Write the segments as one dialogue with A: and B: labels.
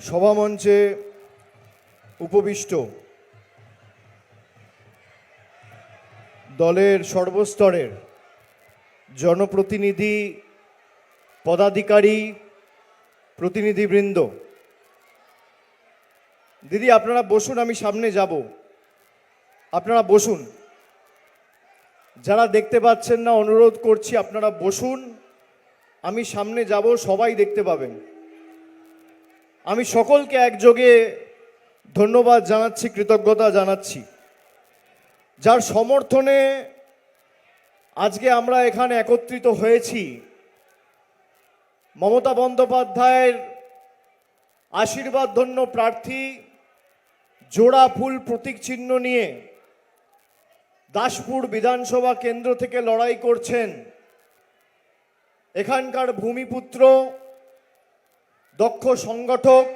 A: সভামঞ্চে উপবিষ্ট দলের সর্বস্তরের জনপ্রতিনিধি, পদাধিকারী, প্রতিনিধিবৃন্দ, দিদি আপনারা বসুন, আমি সামনে যাব, আপনারা বসুন। যারা দেখতে পাচ্ছেন না অনুরোধ করছি আপনারা বসুন, আমি সামনে যাব, সবাই দেখতে পাবেন। আমি সকলকে একযোগে ধন্যবাদ জানাচ্ছি, কৃতজ্ঞতা জানাচ্ছি, যার সমর্থনে আজকে আমরা এখানে একত্রিত হয়েছি। মমতা বন্দ্যোপাধ্যায়ের আশীর্বাদ ধন্য প্রার্থী জোড়া ফুল প্রতীক চিহ্ন নিয়ে দাসপুর বিধানসভা কেন্দ্র থেকে লড়াই করছেন এখানকার ভূমিপুত্র, দক্ষ সংগঠক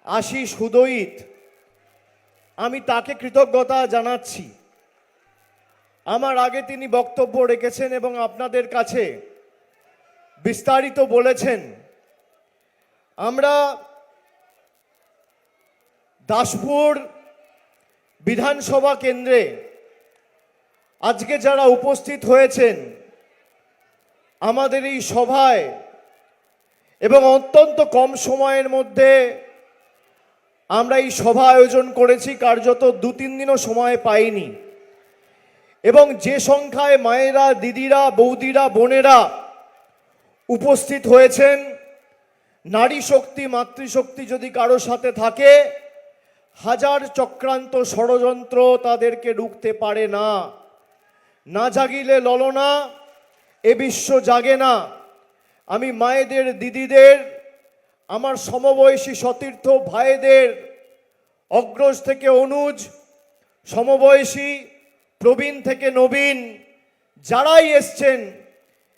A: আশিস হুদয়িত। আমি তাকে কৃতজ্ঞতা জানাচ্ছি। আমার আগে তিনি বক্তব্য রেখেছেন এবং আপনাদের কাছে বিস্তারিত বলেছেন। আমরা দাসপুর বিধানসভা কেন্দ্রে আজকে যারা উপস্থিত হয়েছেন আমাদের এই সভায়, এবং অত্যন্ত কম সময়ের মধ্যে আমরা এই সভা আয়োজন করেছি, কার্যত 2-3 দিনও সময় পাইনি, এবং যে সংখ্যায় মায়েরা, দিদিরা, বৌদিরা, বোনেরা উপস্থিত হয়েছেন, নারী শক্তি, মাতৃশক্তি যদি কারো সাথে থাকে, হাজার চক্রান্ত ষড়যন্ত্র তাদেরকে রুখতে পারে না। না জাগিলে ললনা, এ বিশ্ব জাগে না। আমি মায়েদের, দিদিদের, আমার সমবয়সী সতীর্থ ভাইদের, অগ্রজ থেকে অনুজ, সমবয়সী প্রবীণ থেকে নবীন, যারাই এসছেন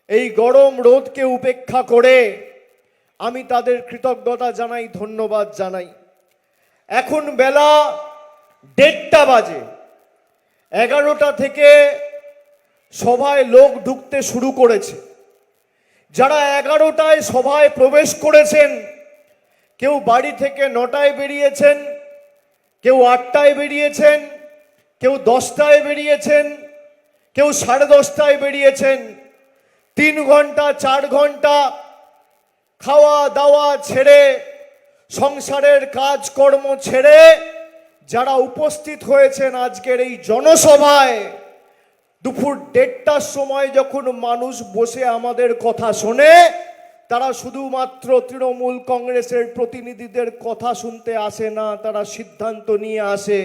A: এই গরম রোদকে উপেক্ষা করে, আমি তাদের কৃতজ্ঞতা জানাই, ধন্যবাদ জানাই। এখন বেলা 1:30 বাজে। 11টা থেকে সভায় লোক ঢুকতে শুরু করেছে। যারা 11টায় সভায় প্রবেশ করেছেন, কেউ বাড়ি থেকে 9টায় বেরিয়েছেন, কেউ 8টায় বেরিয়েছেন, কেউ 10টায় বেরিয়েছেন, কেউ 10:30টায় বেরিয়েছেন। 3 ঘন্টা 4 ঘন্টা খাওয়া দাওয়া ছেড়ে, সংসারের কাজকর্ম ছেড়ে যারা উপস্থিত হয়েছেন আজকের এই জনসভায়, দুপুর 1:30টার সময় যখন মানুষ বসে আমাদের কথা শোনে, তারা শুধুমাত্র তৃণমূল কংগ্রেসের প্রতিনিধিদের কথা শুনতে আসে না, তারা সিদ্ধান্ত নিয়ে আসে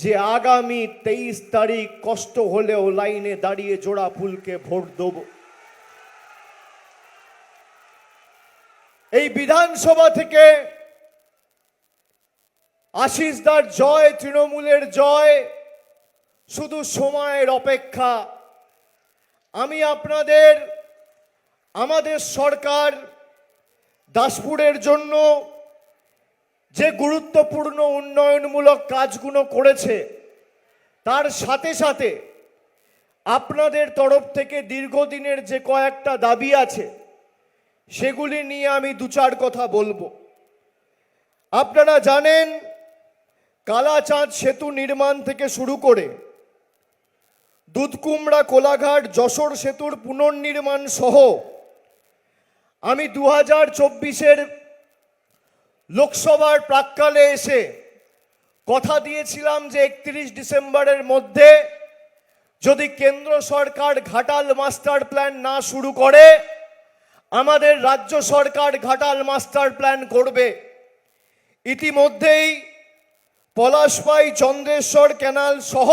A: যে আগামী 23 তারিখ কষ্ট হলেও লাইনে দাঁড়িয়ে জোড়া ফুলকে ভোট দেব। এই বিধানসভা থেকে আশিসদার জয়, তৃণমূলের জয়, শুধু সময়ের অপেক্ষা। আমি আমাদের সরকার দাসপুরের জন্য যে গুরুত্বপূর্ণ উন্নয়নমূলক কাজগুলো করেছে, তার সাথে সাথে আপনাদের তরফ থেকে দীর্ঘদিনের যে কয়েকটা দাবি আছে, সেগুলি নিয়ে আমি 2-4 কথা বলবো। আপনারা জানেন, কালাচাঁদ সেতু নির্মাণ থেকে শুরু করে দুধকুমড়া কোলাঘাট যশোর সেতুর পুনর্নির্মাণ সহ আমি 2024-এর লোকসভার প্রাক্কালে এসে কথা দিয়েছিলাম যে 31 ডিসেম্বরের মধ্যে যদি কেন্দ্র সরকার ঘাটাল মাস্টার প্ল্যান না শুরু করে, আমাদের রাজ্য সরকার ঘাটাল মাস্টার প্ল্যান করবে। ইতিমধ্যেই পলাশপাই চন্দ্রেশ্বর ক্যানাল সহ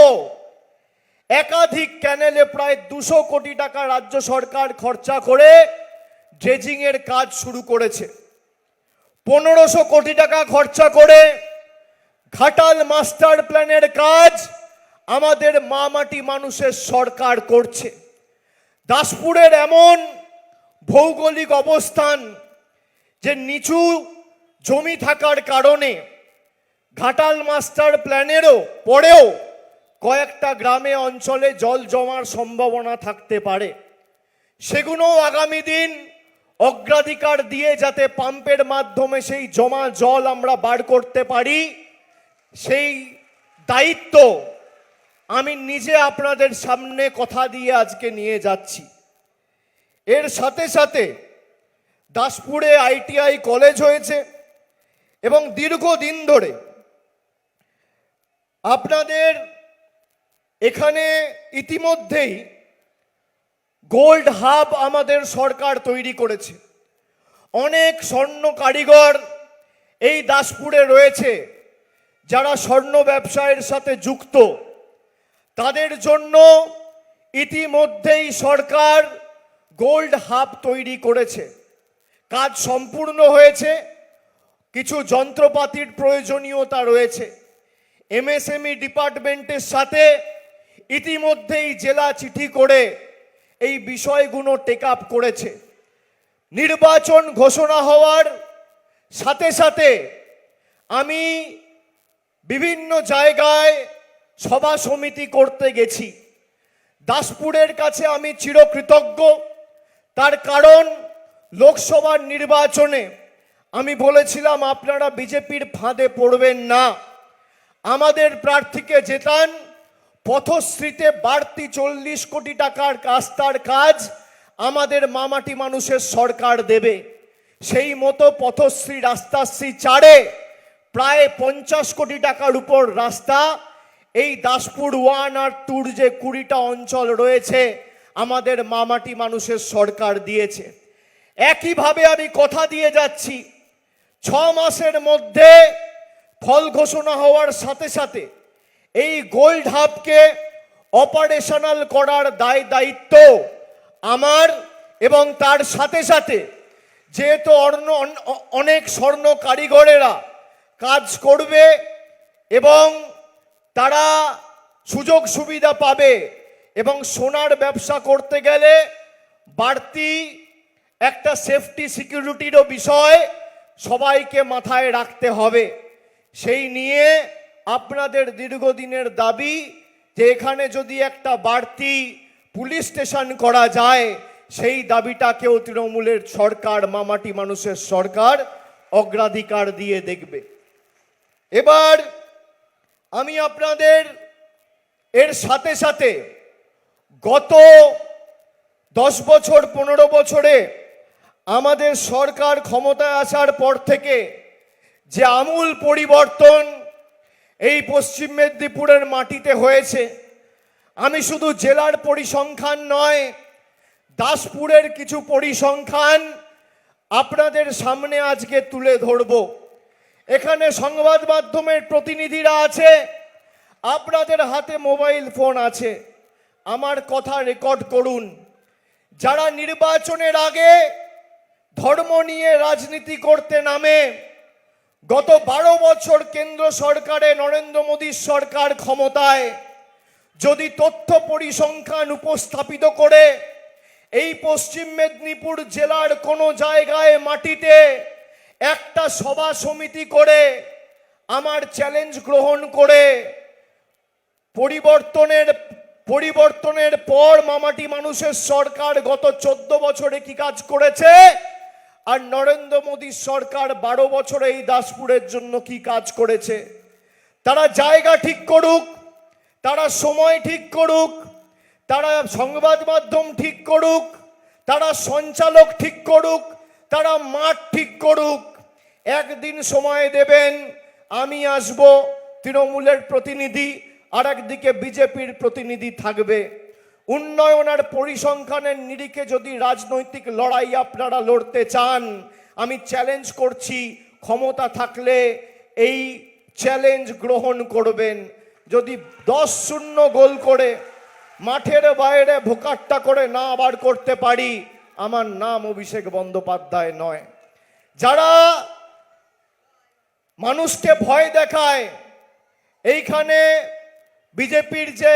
A: একাধিক ক্যানেলে প্রায় 200 কোটি টাকা রাজ্য সরকার খরচা করে ড্রেজিংয়ের কাজ শুরু করেছে। 1500 কোটি টাকা খরচা করে ঘাটাল মাস্টার প্ল্যানের কাজ আমাদের মা মাটি মানুষের সরকার করছে। দাসপুরের এমন ভৌগোলিক অবস্থান যে নিচু জমি থাকার কারণে ঘাটাল মাস্টার প্ল্যানেরও পরেও কয়েকটা গ্রামে অঞ্চলে জল জমার সম্ভাবনা থাকতে পারে। সেগুলো আগামী দিন অগ্রাধিকার দিয়ে যাতে পাম্পের মাধ্যমে সেই জমা জল আমরা বার করতে পারি, সেই দায়িত্ব আমি নিজে আপনাদের সামনে কথা দিয়ে আজকে নিয়ে যাচ্ছি। এর সাথে সাথে দাসপুরে ITI কলেজ হয়েছে এবং দীর্ঘদিন ধরে আপনাদের এখানে ইতিমধ্যেই গোল্ড হাব আমাদের সরকার তৈরি করেছে। অনেক স্বর্ণ কারিগর এই দাসপুরে রয়েছে যারা স্বর্ণ ব্যবসায়ের সাথে যুক্ত। তাদের জন্য ইতিমধ্যেই সরকার গোল্ড হাব তৈরি করেছে। কাজ সম্পূর্ণ হয়েছে, কিছু যন্ত্রপাতির প্রয়োজনীয়তা রয়েছে। MSME ডিপার্টমেন্টের সাথে ইতিমধ্যেই জেলা চিঠি করে এই বিষয়গুলো টেক আপ করেছে। নির্বাচন ঘোষণা হওয়ার সাথে সাথে আমি বিভিন্ন জায়গায় সভা সমিতি করতে গেছি। দাসপুরের কাছে আমি চিরকৃতজ্ঞ, তার কারণ লোকসভার নির্বাচনে আমি বলেছিলাম আপনারা বিজেপির ফাঁদে পড়বেন না, আমাদের প্রার্থীকে জেতান, পথশ্রীতে বাড়তি 40 কোটি টাকার রাস্তার কাজ আমাদের মামাটি মানুষের সরকার দেবে। সেই মতো পথশ্রী রাস্তাশ্রী 4-এ প্রায় 50 কোটি টাকার উপর রাস্তা এই দাসপুর 1 আর 2 যে 20টা অঞ্চল রয়েছে আমাদের মামাটি মানুষের সরকার দিয়েছে। একইভাবে আমি কথা দিয়ে যাচ্ছি 6 মাসের মধ্যে ফল ঘোষণা হওয়ার সাথে সাথে এই গোল্ড হাবকে অপারেশনাল করার দায়িত্ব আমার, এবং তার সাথে সাথে যেহেতু অনেক স্বর্ণ কারিগরেরা কাজ করবে এবং তারা সুযোগ সুবিধা পাবে, এবং সোনার ব্যবসা করতে গেলে বাড়তি একটা সেফটি সিকিউরিটিরও বিষয় সবাইকে মাথায় রাখতে হবে। সেই নিয়ে আপনাদের দীর্ঘদিনের দাবি যে এখানে যদি একটা বাড়তি পুলিশ স্টেশন করা যায়, সেই দাবিটাকেও তৃণমূলের সরকার, মামাটি মানুষের সরকার অগ্রাধিকার দিয়ে দেখবে। এবার আমি আপনাদের এর সাথে সাথে গত 10 বছর 15 বছরে আমাদের সরকার ক্ষমতায় আসার পর থেকে যে আমূল পরিবর্তন এই পশ্চিম মেদিনীপুরের মাটিতে হয়েছে, আমি শুধু জেলার পরিসংখ্যান নয়, দাসপুরের কিছু পরিসংখ্যান আপনাদের সামনে আজকে তুলে ধরব। এখানে সংবাদ মাধ্যমের প্রতিনিধিরা আছে, আপনাদের হাতে মোবাইল ফোন আছে, আমার কথা রেকর্ড করুন। যারা নির্বাচনের আগে ধর্ম নিয়ে রাজনীতি করতে নামে, গত 12 বছর কেন্দ্র সরকারে নরেন্দ্র মোদীর সরকার ক্ষমতায় যদি তথ্য পরিসংখ্যান উপস্থাপিত করে এই পশ্চিম মেদিনীপুর জেলার কোনো জায়গায় মাটিতে একটা সভা সমিতি করে আমার চ্যালেঞ্জ গ্রহণ করে পরিবর্তনের পর মামাটি মানুষের সরকার গত 14 বছরে কি কাজ করেছে, আর নরেন্দ্র মোদীর সরকার 12 বছরে এই দাসপুরের জন্য কি কাজ করেছে, তারা জায়গা ঠিক করুক, তারা সময় ঠিক করুক, তারা সংবাদ মাধ্যম ঠিক করুক, তারা সঞ্চালক ঠিক করুক, তারা মাঠ ঠিক করুক। একদিন সময় দেবেন, আমি আসব, তৃণমূলের প্রতিনিধি, আর একদিকে বিজেপির প্রতিনিধি থাকবে। উন্নয়ন আর পরিসংখ্যানের নিরিখে যদি রাজনৈতিক লড়াই আপনারা লড়তে চান, আমি চ্যালেঞ্জ করছি, ক্ষমতা থাকলে এই চ্যালেঞ্জ গ্রহণ করবেন। যদি 10-0 গোল করে মাঠের বাইরে ভোকাট্টা করে না বার করতে পারি, আমার নাম অভিষেক বন্দ্যোপাধ্যায় নয়। যারা মানুষকে ভয় দেখায়, এইখানে বিজেপির যে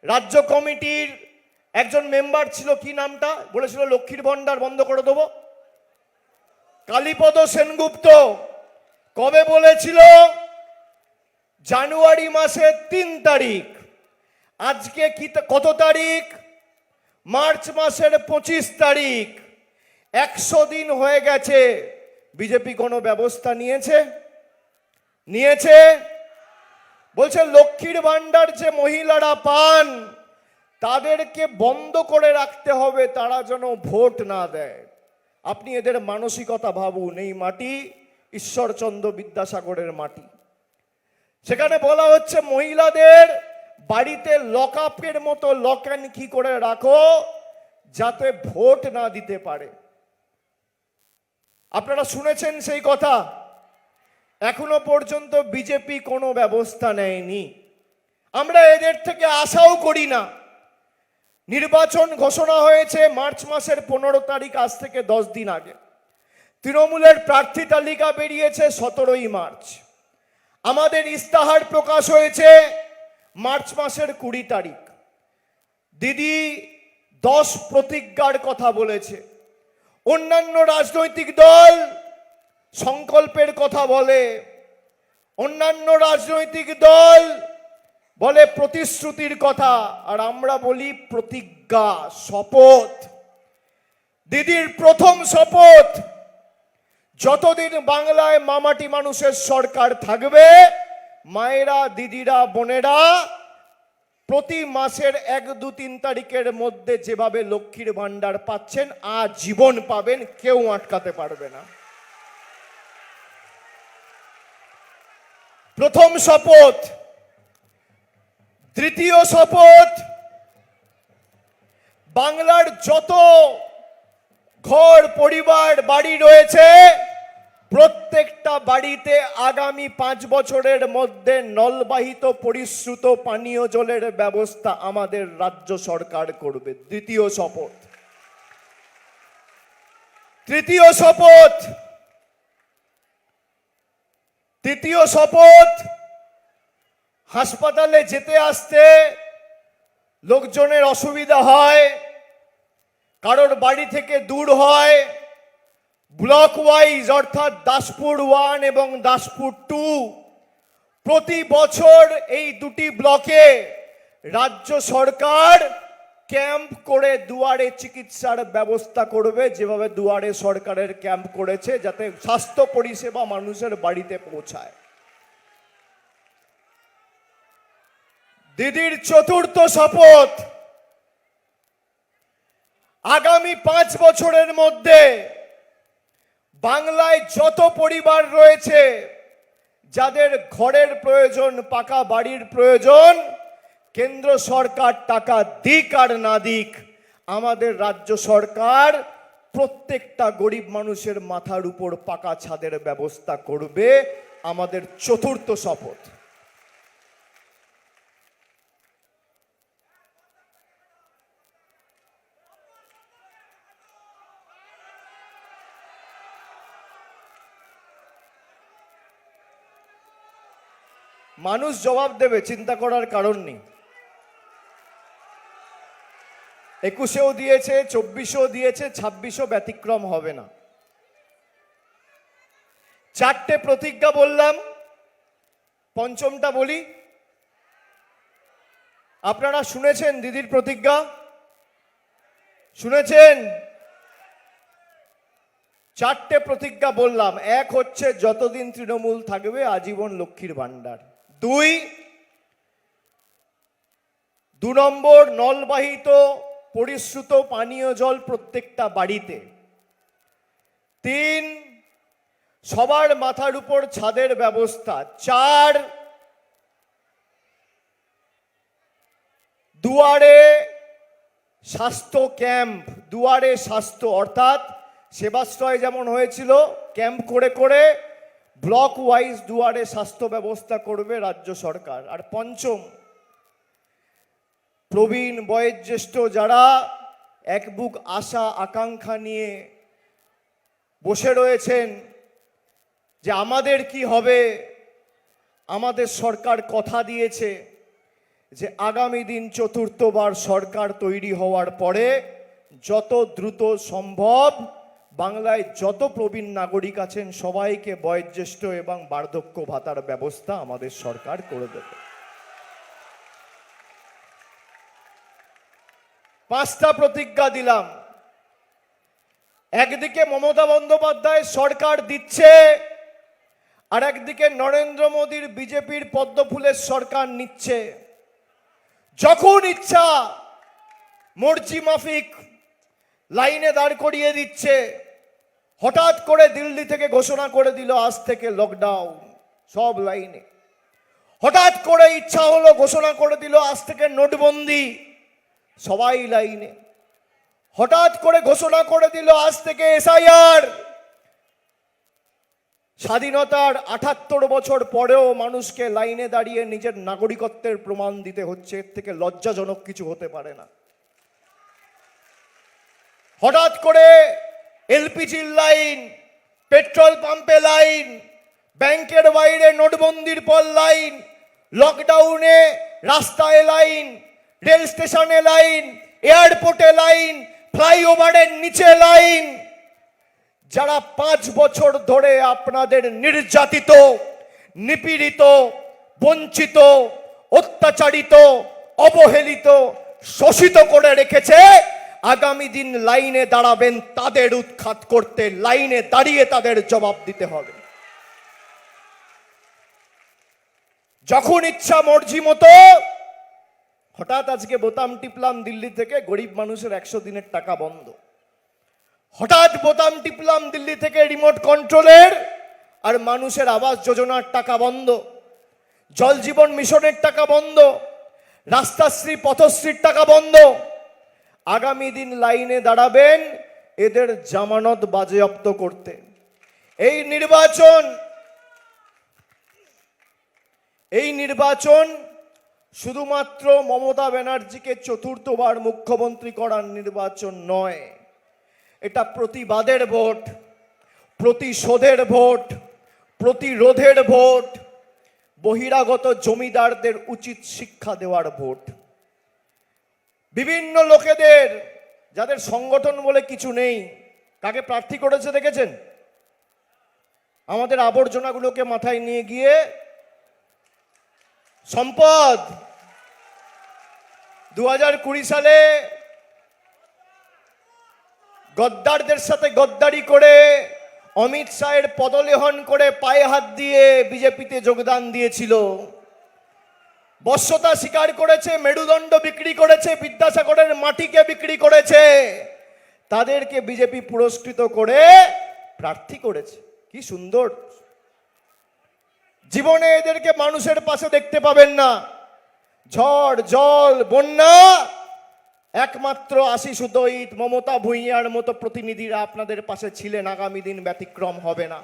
A: রাজ্য কমিটির একজন মেম্বার ছিল, কি নামটা বলেছিল, লক্ষ্মীর ভান্ডার বন্ধ করে দেবো, কালীপদ সেনগুপ্ত, কবে বলেছিল? জানুয়ারি মাসের 3 তারিখ। আজকে কি কত তারিখ? মার্চ মাসের 25 তারিখ। 100 দিন হয়ে গেছে, বিজেপি কোনো ব্যবস্থা নিয়েছে? নিয়েছে? বলছে লক্ষ্মীর ভান্ডার যে মহিলারা পান তাদেরকে বন্ধ করে রাখতে হবে, তারা যেন ভোট না দেয়। আপনি এদের মানসিকতা ভাবুন। এই মাটি ঈশ্বরচন্দ্র বিদ্যাসাগরের মাটি। সেখানে বলা হচ্ছে মহিলাদের বাড়িতে লকআপের মতো লক অ্যান্ড কি করে রাখো যাতে ভোট না দিতে পারে। আপনারা শুনেছেন সেই কথা? এখনো পর্যন্ত বিজেপি কোনো ব্যবস্থা নেয়নি। আমরা এদের থেকে আশাও করি না। নির্বাচন ঘোষণা হয়েছে মার্চ মাসের 15 তারিখ, আজ থেকে 10 দিন আগে। তৃণমূলের প্রার্থী তালিকা বেরিয়েছে 17ই মার্চ। আমাদের ইস্তাহার প্রকাশ হয়েছে মার্চ মাসের 20 তারিখ। দিদি 10 প্রতিজ্ঞার কথা বলেছে। অন্যান্য রাজনৈতিক দল সংকল্পের কথা বলে, অন্যান্য রাজনৈতিক দল বলে প্রতিশ্রুতির কথা, আর আমরা বলি প্রতিজ্ঞা, শপথ। দিদির প্রথম শপথ, যতদিন বাংলায় মামাটি মানুষের সরকার থাকবে, মায়েরা, দিদিরা, বোনেরা প্রতি মাসের 1, 2, 3 তারিখের মধ্যে যেভাবে লক্ষ্মীর ভান্ডার পাচ্ছেন আজীবন পাবেন, কেউ আটকাতে পারবে না। প্রথম শপথ। দ্বিতীয় শপথ, বাংলার যত ঘর, পরিবার, বাড়ি রয়েছে প্রত্যেকটা বাড়িতে আগামী 5 বছরের মধ্যে নলবাহিত পরিশ্রুত পানীয় জলের ব্যবস্থা আমাদের রাজ্য সরকার করবে। দ্বিতীয় শপথ। তৃতীয় শপথ। তৃতীয় শপথ, হাসপাতালে যেতে আসতে লোকজনের অসুবিধা হয়, কারোর বাড়ি থেকে দূর হয়, ব্লক ওয়াইজ অর্থাৎ দাসপুর 1 এবং দাসপুর 2 প্রতি বছর এই দুটি ব্লকে রাজ্য সরকার ক্যাম্প করে দুয়ারে চিকিৎসার ব্যবস্থা করবে, যেভাবে দুয়ারে সরকারের ক্যাম্প করেছে, যাতে স্বাস্থ্য পরিষেবা মানুষের বাড়িতে পৌঁছায়। দিদির চতুর্থ শপথ, আগামী 5 বছরের মধ্যে বাংলায় যত পরিবার রয়েছে যাদের ঘরের প্রয়োজন, পাকা বাড়ির প্রয়োজন, কেন্দ্র সরকার টাকা দিক আর না দিক, আমাদের রাজ্য সরকার প্রত্যেকটা গরিব মানুষের মাথার উপর পাকা ছাদের ব্যবস্থা করবে। আমাদের চতুর্থ শপথ। মানুষ জবাব দেবে, চিন্তা করার কারণ নেই। 21এও দিয়েছে, 24এও দিয়েছে, 26এও ব্যতিক্রম হবে না। 4টে প্রতিজ্ঞা বললাম, পঞ্চমটা বলি। আপনারা শুনেছেন দিদির প্রতিজ্ঞা? শুনেছেন? 4টে প্রতিজ্ঞা বললাম। 1 হচ্ছে যতদিন তৃণমূল থাকবে আজীবন লক্ষ্মীর ভান্ডার। 2 নম্বর, নলবাহিত পরিশ্রুত পানীয় জল প্রত্যেকটা বাড়িতে। 3, সবার মাথার উপর ছাদের ব্যবস্থা। 4, দুয়ারে স্বাস্থ্য ক্যাম্প। দুয়ারে স্বাস্থ্য অর্থাৎ সেবাশ্রয় যেমন হয়েছিল, ক্যাম্প করে করে ব্লক ওয়াইজ দুয়ারে স্বাস্থ্য ব্যবস্থা করবে রাজ্য সরকার। আর 5ম, প্রবীণ বয়োজ্যেষ্ঠ যারা এক বুক আশা আকাঙ্ক্ষা নিয়ে বসে রয়েছেন যে আমাদের কি হবে, আমাদের সরকার কথা দিয়েছে যে আগামী দিন চতুর্থবার সরকার তৈরি হওয়ার পরে যত দ্রুত সম্ভব বাংলায় যত প্রবীণ নাগরিক আছেন সবাইকে বয়োজ্যেষ্ঠ এবং বার্ধক্য ভাতার ব্যবস্থা আমাদের সরকার করে দেবে। 5টা প্রতিজ্ঞা দিলাম। একদিকে মমতা বন্দ্যোপাধ্যায় সরকার দিচ্ছে, আর একদিকে নরেন্দ্র মোদীর বিজেপির পদ্মফুলের সরকার নিচ্ছে। যখন ইচ্ছা মর্জি মাফিক লাইনে দাঁড় করিয়ে দিচ্ছে। হঠাৎ করে দিল্লি থেকে ঘোষণা করে দিল আজ থেকে লকডাউন সব লাইনে। হঠাৎ করে ইচ্ছা হলো ঘোষণা করে দিল আজ থেকে নোটবন্দি সবাই লাইনে। হঠাৎ করে ঘোষণা করে দিল আজ থেকে এসআইআর। স্বাধীনতার ৭৮ বছর পরেও মানুষকে লাইনে দাঁড়িয়ে নিজের নাগরিকত্বের প্রমাণ দিতে হচ্ছে। এর থেকে লজ্জাজনক কিছু হতে পারে না। হঠাৎ করে এলপিজির লাইন, পেট্রোল পাম্পে লাইন, ব্যাংকের বাইরে নোটবন্দির পর লাইন, লকডাউনে রাস্তায় লাইন, রেল স্টেশনে লাইন, এয়ারপোর্টে লাইন, ফ্লাইওভারের নিচে লাইন। যারা ৫ বছর ধরে আপনাদের নির্যাতিত, নিপীড়িত, বঞ্চিত, অত্যাচারিত, অবহেলিত, শোষিত করে রেখেছে, আগামী দিন লাইনে দাঁড়াবেন তাদের উৎখাত করতে। লাইনে দাঁড়িয়ে তাদের জবাব দিতে হবে। যখন ইচ্ছা মর্জি মতো হঠাৎ আজকে বোতাম টিপলাম দিল্লি থেকে গরিব মানুষের ১০০ দিনের টাকা বন্ধ। হঠাৎ বোতাম টিপলাম দিল্লি থেকে রিমোট কন্ট্রোলের আর মানুষের আবাস যোজনার টাকা বন্ধ, জল জীবন মিশনের টাকা বন্ধ, রাস্তাশ্রী পথশ্রীর টাকা বন্ধ। আগামী দিন লাইনে দাঁড়াবেন এদের জামানত বাজেয়াপ্ত করতে। এই নির্বাচন শুধুমাত্র মমতা ব্যানার্জিকে চতুর্থবার মুখ্যমন্ত্রী করার নির্বাচন নয়। এটা প্রতিবাদের ভোট, প্রতিশোধের ভোট, প্রতিরোধের ভোট, বহিরাগত জমিদারদের উচিত শিক্ষা দেওয়ার ভোট। বিভিন্ন লোকেদের যাদের সংগঠন বলে কিছু নেই, কাকে প্রার্থী করেছে দেখেছেন? আমাদের আবর্জনাগুলোকে মাথায় নিয়ে গিয়ে সম্পদ 2020 সালে গদ্দারদের সাথে গদ্দারি করে অমিত শাহের পদলেহন করে পায়ে হাত দিয়ে বিজেপিতে যোগদান দিয়েছিল। বশ্যতা স্বীকার করেছে, মেরুদণ্ড বিক্রি করেছে, বিদ্যাসাগরের মাটিকে বিক্রি করেছে। তাদেরকে বিজেপি পুরস্কৃত করে প্রার্থী করেছে। কি সুন্দর! জীবনে এদেরকে মানুষের পাশে দেখতে পাবেন না। ঝড়, জল, বন্যা, একমাত্র আশিস উদয়িত, মমতা ভূঁইয়ার মতো প্রতিনিধিরা আপনাদের পাশে ছিলেন। আগামী দিন ব্যতিক্রম হবে না।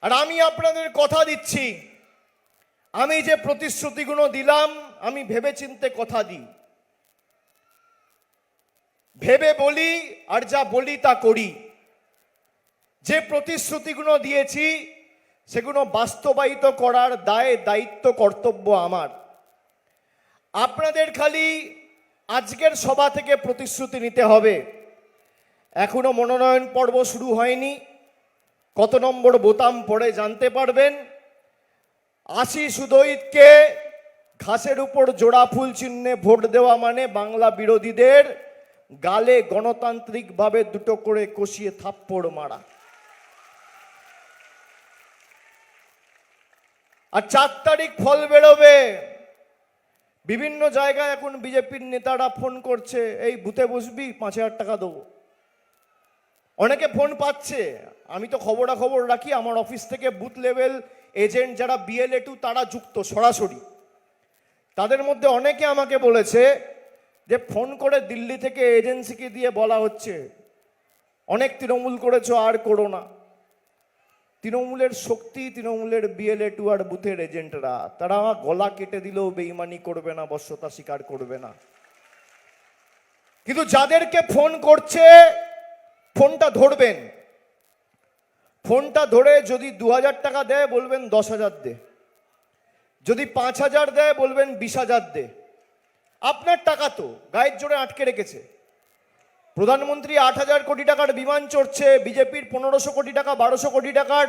A: আর আমি আপনাদের কথা দিচ্ছি, আমি যে প্রতিশ্রুতিগুলো দিলাম আমি ভেবেচিন্তে কথা দিই, ভেবে বলি, আর যা বলি তা করি। যে প্রতিশ্রুতিগুলো দিয়েছি সেগুলো বাস্তবায়িত করার দায়, দায়িত্ব, কর্তব্য আমার। আপনাদের খালি আজকের সভা থেকে প্রতিশ্রুতি নিতে হবে। এখনো মনোনয়ন পর্ব শুরু হয়নি, কত নম্বর বোতাম পড়ে জানতে পারবেন। আশিস উদয়িতকে ঘাসের উপর জোড়া ফুল চিহ্নে ভোট দেওয়া মানে বাংলা বিরোধীদের গালে গণতান্ত্রিকভাবে দুটো করে কষিয়ে থাপ্পড় মারা। আর 4 তারিখ ফল বেরোবে। বিভিন্ন জায়গায় এখন বিজেপির নেতারা ফোন করছে, এই বুথে বসবি 5,000 টাকা দেবো। অনেকে ফোন পাচ্ছে, আমি তো খবরাখবর রাখি। আমার অফিস থেকে বুথ লেভেল এজেন্ট যারা BLA2 তারা যুক্ত সরাসরি। তাদের মধ্যে অনেকে আমাকে বলেছে যে ফোন করে দিল্লি থেকে এজেন্সিকে দিয়ে বলা হচ্ছে অনেক তৃণমূল করেছো, আর করো না। তৃণমূলের শক্তি, তৃণমূলের BLA2 আর বুথের এজেন্টরা, তারা গলা কেটে দিলেও বেইমানি করবে না, বশ্যতা স্বীকার করবে না। কিন্তু যাদেরকে ফোন করছে ফোনটা ধরবেন। ফোনটা ধরে যদি 2,000 টাকা দেয় বলবেন 10,000 দে, যদি 5,000 দেয় বলবেন 20,000 দে। আপনার টাকা তো গায়ের জোরে আটকে রেখেছে। প্রধানমন্ত্রী 8,000 কোটি টাকার বিমান চড়ছে, বিজেপির 1500 কোটি টাকা, 1200 কোটি টাকার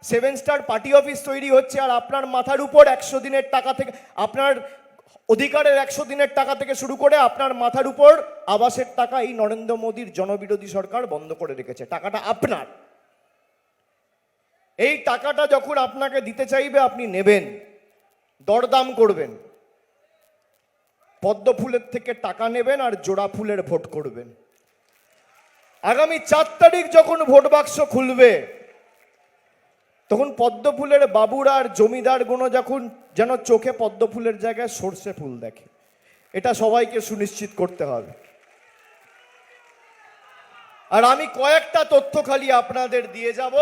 A: 7 স্টার পার্টি অফিস তৈরি হচ্ছে, আর আপনার মাথার উপর 100 দিনের টাকা থেকে আপনার অধিকারের 100 দিনের টাকা থেকে শুরু করে আপনার মাথার উপর আবাসের টাকা এই নরেন্দ্র মোদীর জনবিরোধী সরকার বন্ধ করে রেখেছে। টাকাটা আপনার। এই টাকাটা যখন আপনাকে দিতে চাইবে আপনি নেবেন, দরদাম করবেন, পদ্ম ফুলের থেকে টাকা নেবেন আর জোড়া ফুলের ভোট করবেন। আগামী 4 তারিখ যখন ভোট বাক্স খুলবে তখন পদ্ম ফুলের বাবুরা আর জমিদারগুলো যখন যেন চোখে পদ্ম ফুলের জায়গায় সর্ষে ফুল দেখে, এটা সবাইকে সুনিশ্চিত করতে হবে। আর আমি কয়েকটা তথ্য খালি আপনাদের দিয়ে যাব।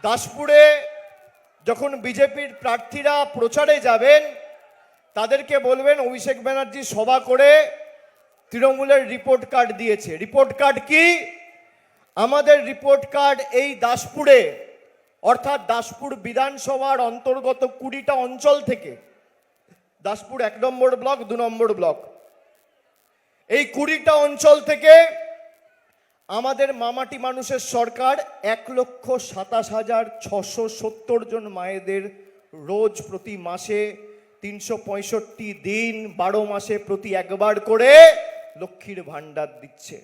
A: দাসপুরে যখন বিজেপির প্রার্থীরা প্রচারে যাবেন তাদেরকে বলবেন অভিষেক ব্যানার্জি সভা করে তৃণমূলের রিপোর্ট কার্ড দিয়েছে। রিপোর্ট কার্ড কি? আমাদের রিপোর্ট কার্ড এই দাসপুরে, অর্থাৎ দাসপুর বিধানসভার অন্তর্গত 20টা অঞ্চল থেকে, দাসপুর 1 নম্বর ব্লক, 2 নম্বর ব্লক, এই 20টা অঞ্চল থেকে আমাদের মামাটি মানুষের সরকার 1,27,670 জন মায়েদের রোজ প্রতি মাসে 365 দিন 12 মাসে প্রতি একবার করে লক্ষ্মীর ভাণ্ডার দিচ্ছে।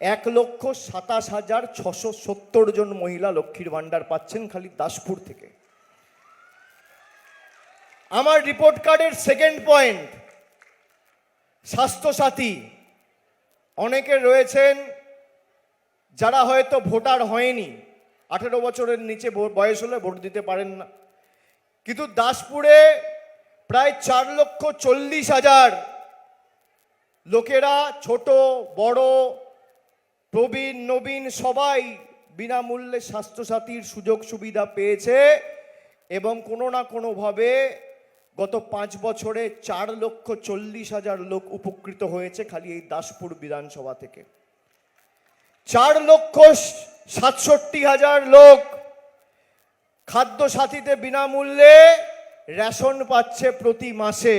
A: 1,27,670 জন মহিলা লক্ষ্মীর ভাণ্ডার পাচ্ছেন খালি দাসপুর থেকে। আমার রিপোর্ট কার্ডের সেকেন্ড পয়েন্ট, স্বাস্থ্যসাথী। অনেকে রয়েছেন যারা হয়তো ভোটার হয়নি, 18 বছরের নিচে বয়স হলে ভোট দিতে পারেন না, কিন্তু দাসপুরে প্রায় 4,40,000 লোকেরা, ছোট বড় প্রবীণ নবীন সবাই বিনামূল্যে স্বাস্থ্যসাথীর সুযোগ সুবিধা পেয়েছে এবং কোনো না কোনোভাবে গত 5 বছরে 4,40,000 লোক উপকৃত হয়েছে খালি এই দাসপুর বিধানসভা থেকে। 4,67,000 লোক খাদ্য সাথীতে বিনামূল্যে রেশন পাচ্ছে প্রতি মাসে।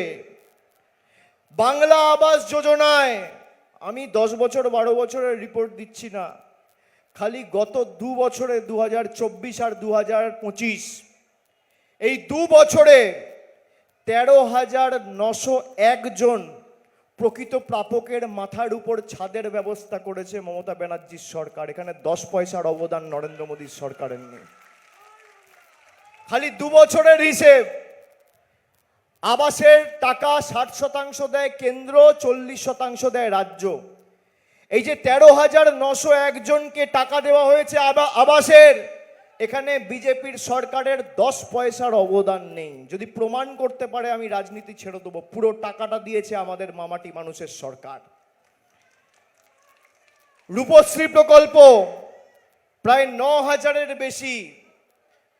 A: বাংলা আবাস যোজনায়, আমি 10 বছর 12 বছরের রিপোর্ট দিচ্ছি না, খালি গত 2 বছরে 2024 আর 2025 এই 2 বছরে 13,901 জন প্রকৃত প্রাপকের মাথার উপর ছাদের ব্যবস্থা করেছে মমতা ব্যানার্জির সরকার। এখানে 10 পয়সার অবদান নরেন্দ্র মোদীর সরকারের নেই। খালি 2 বছরের হিসেব। আবাসের টাকা 60% দেয় কেন্দ্র, 40% দেয় রাজ্য। এই যে 13,901 জনকে টাকা দেওয়া হয়েছে আবাসের, এখানে বিজেপির সরকারের 10 পয়সার অবদান নেই। যদি প্রমাণ করতে পারে আমি রাজনীতি ছেড়ে দেবো। পুরো টাকাটা দিয়েছে আমাদের মামাটি মানুষের সরকার। রূপশ্রী প্রকল্প, প্রায় 9,000-এর বেশি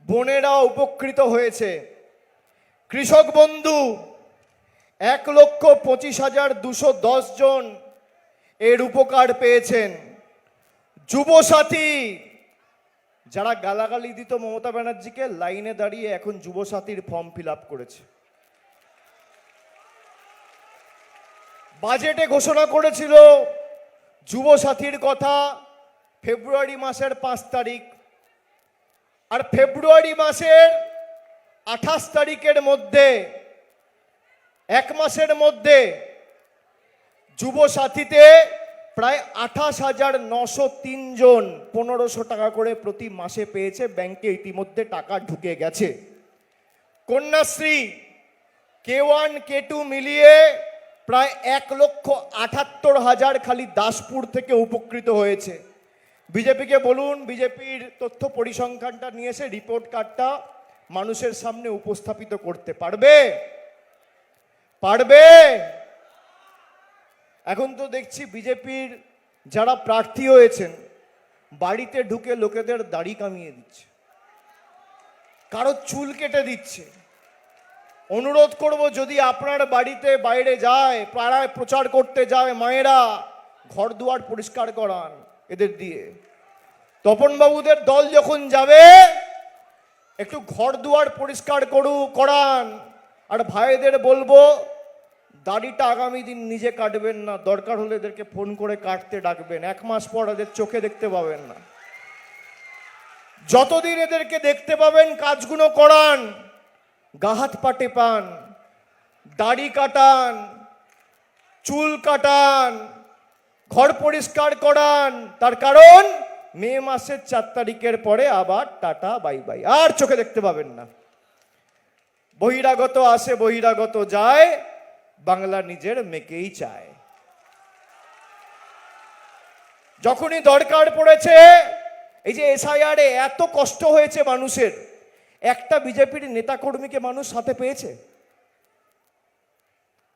A: বোনেরা উপকৃত হয়েছে। কৃষক বন্ধু 1,25,210 জন এর উপকার পেয়েছেন। যুবসাথী, যারা গালাগালি দিত মমতা ব্যানার্জিকে, লাইনে দাঁড়িয়ে এখন যুবসাথীর ফর্ম ফিল আপ করেছে। বাজেটে ঘোষণা করেছিল যুবসাথীর কথা ফেব্রুয়ারি মাসের 5 তারিখ, আর ফেব্রুয়ারি মাসের 28 তারিখের মধ্যে, 1 মাসের মধ্যে যুবসাথীতে প্রায় 28,903 জন 1,500 টাকা করে প্রতি মাসে পেয়েছে। ব্যাংকে ইতিমধ্যে টাকা ঢুকে গেছে। কন্যাশ্রী K1 K2 মিলিয়ে প্রায় 1,78,000 খালি দাসপুর থেকে উপকৃত হয়েছে। বিজেপিকে বলুন, বিজেপির তথ্য পরিসংখ্যানটা নিয়ে এসে রিপোর্ট কার্ডটা মানুষের সামনে উপস্থাপিত করতে পারবে? পারবে? এখন তো দেখছি বিজেপির যারা প্রার্থী হয়েছেন বাড়িতে ঢুকে লোকেদের দাড়ি কামিয়ে দিচ্ছে, কারো চুল কেটে দিচ্ছে। অনুরোধ করব, যদি আপনার বাড়িতে বাইরে যায়, পাড়ায় প্রচার করতে যায় মায়েরা, ঘর দুয়ার পরিষ্কার করান এদের দিয়ে। তপনবাবুদের দল যখন যাবে একটু ঘর দুয়ার পরিষ্কার করান। আর ভাইদের বলবো, দাড়িটা আগামী দিন নিজে কাটবেন না, দরকার হলে এদেরকে ফোন করে কাটতে ডাকবেন। 1 মাস পর এদের চোখে দেখতে পাবেন না। যতদিন এদেরকে দেখতে পাবেন কাজগুলো করান, গা হাত পা টেপান। দাড়ি কাটান, চুল কাটান, ঘর পরিষ্কার করান, তার কারণ মে মাসের 4 তারিখের পরে আবার টাটা বাই বাই, আর চোখে দেখতে পাবেন না। বহিরাগত আসে, বহিরাগত যায়, বাংলা নিজের মেয়েকেই চায়। যখনই দরকার পড়েছে, এই যে এসআইআর এ এত কষ্ট হয়েছে মানুষের, একটা বিজেপির নেতাকর্মীকে মানুষ সাথে পেয়েছে?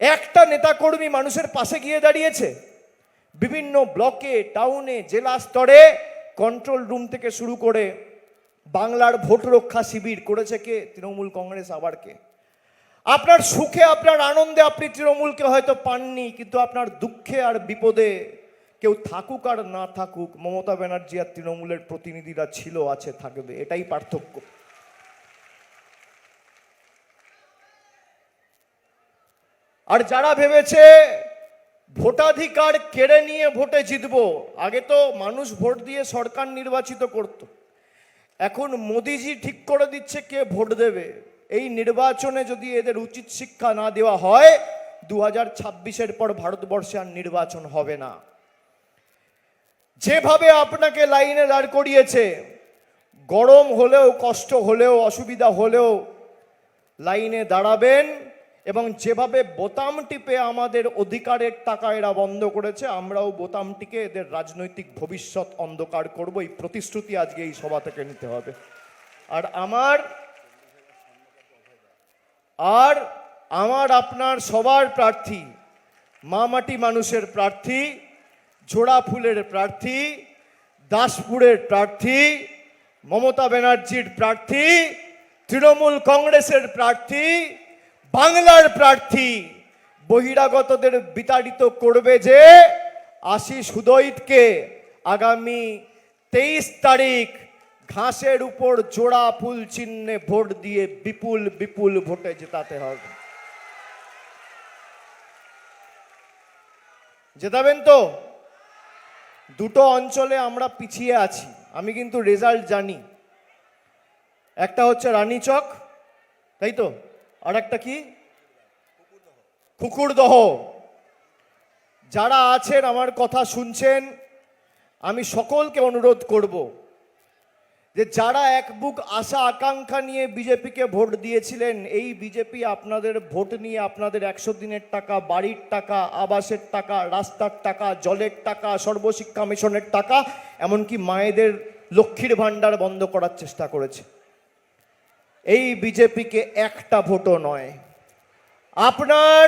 A: একটা নেতাকর্মী মানুষের পাশে গিয়ে দাঁড়িয়েছে? বিভিন্ন ব্লকে, টাউনে, জেলা স্তরে কন্ট্রোল রুম থেকে শুরু করে বাংলার ভোট রক্ষা শিবির করেছে কে? তৃণমূল কংগ্রেস। আবার কে? আপনার সুখে, আপনার আনন্দে আপনি তৃণমূলকে হয়তো পাননি, কিন্তু আপনার দুঃখে আর বিপদে কেউ থাকুক আর না থাকুক, মমতা ব্যানার্জি আর তৃণমূলের প্রতিনিধিরা ছিল, আছে, থাকবে। এটাই পার্থক্য। আর যারা ভেবেছে ভোটাধিকার কেড়ে নিয়ে ভোটে জিতবো, আগে তো মানুষ ভোট দিয়ে সরকার নির্বাচিত করত, এখন মোদিজি ঠিক করে দিচ্ছে কে ভোট দেবে। এই নির্বাচনে যদি এদের উচিত শিক্ষা না দেওয়া হয়, 2026-এর পর ভারতবর্ষে আর নির্বাচন হবে না। যেভাবে আপনাকে লাইনে দাঁড় করিয়েছে, গরম হলেও, কষ্ট হলেও, অসুবিধা হলেও লাইনে দাঁড়াবেন, এবং যেভাবে বোতাম টিপে আমাদের অধিকারের টাকা এরা বন্ধ করেছে, আমরাও বোতাম টিকে এদের রাজনৈতিক ভবিষ্যৎ অন্ধকার করব। এই প্রতিশ্রুতি আজকে এই সভা থেকে নিতে হবে। আর আমার আপনার সবার প্রার্থী, মামাটি মানুষের প্রার্থী, জোড়া ফুলের প্রার্থী, দাসপুরের প্রার্থী, মমতা ব্যানার্জির প্রার্থী, তৃণমূল কংগ্রেসের প্রার্থী, বাংলার প্রার্থী, বহিরাগতদের বিতাড়িত করবে যে আশিস উদয়কে আগামী 23 তারিখ ঘাসের উপর জোড়া ফুল চিহ্নে ভোট দিয়ে বিপুল বিপুল ভোটে জেতাতে হবে। জেতাবেন তো? দুটো অঞ্চলে আমরা পিছিয়ে আছি, আমি কিন্তু রেজাল্ট জানি। একটা হচ্ছে রানীচক, তাই তো, আর একটা কি? কুকুরদহ। যারা আছেন, আমার কথা শুনছেন, আমি সকলকে অনুরোধ করব যে যারা এক বুক আশা আকাঙ্ক্ষা নিয়ে বিজেপিকে ভোট দিয়েছিলেন, এই বিজেপি আপনাদের ভোট নিয়ে আপনাদের 100 দিনের টাকা, বাড়ির টাকা, আবাসের টাকা, রাস্তার টাকা, জলের টাকা, সর্বশিক্ষা মিশনের টাকা, এমনকি মায়েদের লক্ষ্মীর ভাণ্ডার বন্ধ করার চেষ্টা করেছে। এই বিজেপিকে একটা ভোটও নয়, আপনার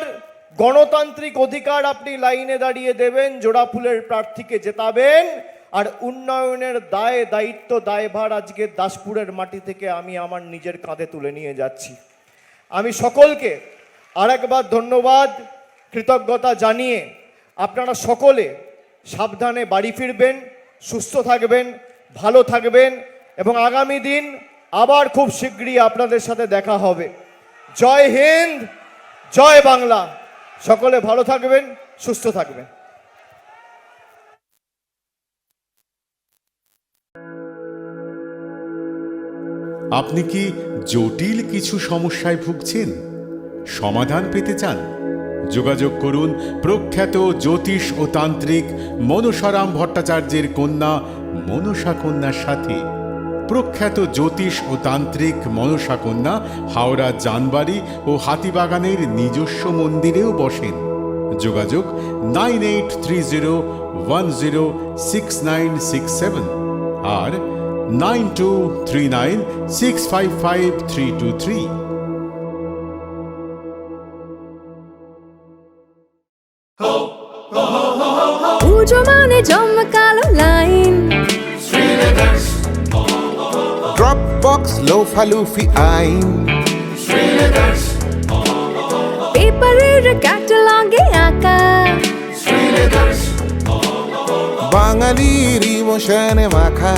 A: গণতান্ত্রিক অধিকার আপনি লাইনে দাঁড়িয়ে দেবেন, জোড়া ফুলের প্রার্থীকে জেতাবেন, আর উন্নয়নের দায়, দায়িত্ব, দায়ভার আজকে দাসপুরের মাটি থেকে আমি আমার নিজের কাঁধে তুলে নিয়ে যাচ্ছি। আমি সকলকে আরেকবার ধন্যবাদ, কৃতজ্ঞতা জানিয়ে আপনারা সকলে সাবধানে বাড়ি ফিরবেন, সুস্থ থাকবেন, ভালো থাকবেন, এবং আগামী দিন আবার খুব শীঘ্রই আপনাদের সাথে দেখা হবে। জয় হিন্দ, জয় বাংলা। সকলে ভালো থাকবেন, সুস্থ থাকবেন।
B: আপনি কি জটিল কিছু সমস্যায় ভুগছেন? সমাধান পেতে চান? যোগাযোগ করুন প্রখ্যাত জ্যোতিষ ও তান্ত্রিক মনসারাম ভট্টাচার্যের কন্যা মনসা কন্যার সাথে। প্রখ্যাত জ্যোতিষ ও তান্ত্রিক মনসা কন্যা হাওড়া জানবাড়ি ও হাতিবাগানের নিজস্ব মন্দিরেও বসেন। যোগাযোগ 9830106967 আর 9239655323।
C: পুজো মানে জমকালো লাইন,
D: Dropbox লোফালুফি আইন,
C: পেপারের ক্যাটালগে আঁকা,
D: বাঙালির ইমোশনে মাখা।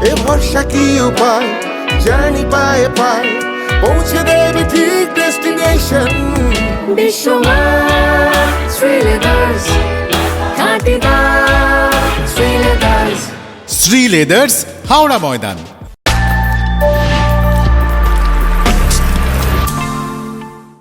D: এ ভরসা কি উপায়, জার্নি পায়ে পায় পৌঁছে দেবে ঠিক ডেস্টিনেশন।
C: বিশ্বমান শ্রীলেদার্স, খাঁটি দাম শ্রীলেদার্স।
B: শ্রী লেদার্স, হাওড়া ময়দান।